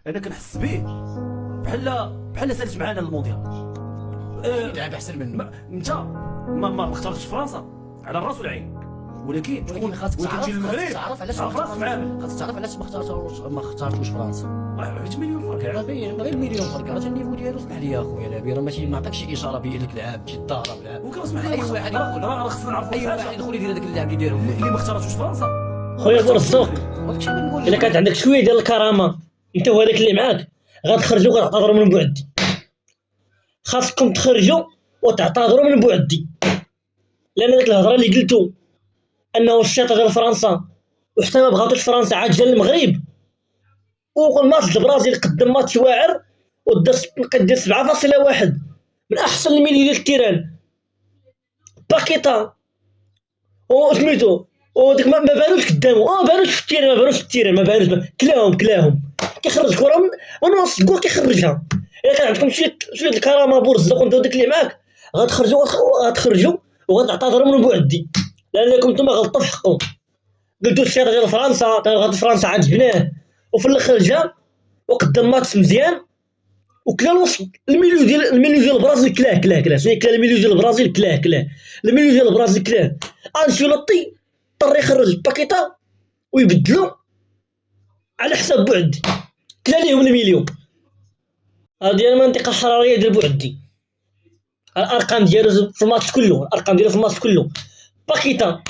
انا كنحس به بحال سالت معانا المونديال. يلعب احسن منه. انت ما اختارتش فرنسا على الراس والعين، ولكن تكون خاصك تجي للمغرب تعرف علاش راس معامل. خاصك تعرف علاش ما اختارتوش فرنسا. حيت مليون فرق. راه باين غير مليون فرق، راه النيفو ديالو اسمح لي يا خويا لعبي، راه ماشي ما عطاكش اشاره بيد لك لعاب تجي الضارب لعاب. ممكن اسمح لي اي واحد يدخل، راه خصنا نعرفوا اي واحد يدخل يدير هذاك اللعب اللي دايرو اللي ما اختارتوش فرنسا. خويا برزق، هادشي اللي نقول الا كانت عندك شويه ديال الكرامه انت وهذاك اللي معاك غتخرجوا وغتعتذروا من بعدي. خاصكم تخرجوا وتعتذروا من بعدي، لان ديك الهضره اللي قلتو انه الشيطه ديال فرنسا وحتى ما بغاتوش فرنسا عاد جا للمغرب، والماتش البرازيل قدم ماتش واعر ودار 7.1 من احسن الميليو ديال التيران. باكيتا وسميتو وديك ما بانوش قدامه، ما بانوش في التيران، ما بانوش كلاهم كيخرج الكره من وسط الكره كيخرجها. الا كان عندكم شويه الكرامه بورزق وانت وداك اللي معاك غتخرجوا وغتعتذروا من بعدي، لانكم نتوما غلطتوا في حقهم. قلتوا الشيطه ديال فرنسا عاد جبناه، وفي الاخر جا وقدم ماتش مزيان وكلا الوسط. الميليو ديال البرازيل كلاه شنو كلا الميليو ديال البرازيل كلاه الميليو ديال البرازيل كلاه. انشيلوطي اضطر يخرج باكيتا ويبدلو على حساب بعدي، كلا ليهم الميليون. هذه المنطقه الحراريه ديال بعدي، الارقام ديالو في الماتش كله، باكيتا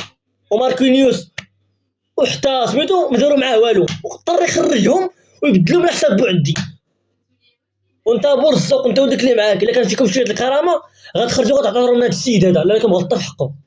وماركينيوس وحتى سميتو ما داروا معاه والو، واضطر يخرجهم ويبدلوا على حساب بعدي. وانت برزق انت وداك اللي معاك الا كان فيكم شويه الكرامه غتخرجوا وغتعتذروا من هذا السيد هذا لانكم غلطتوا في حقه.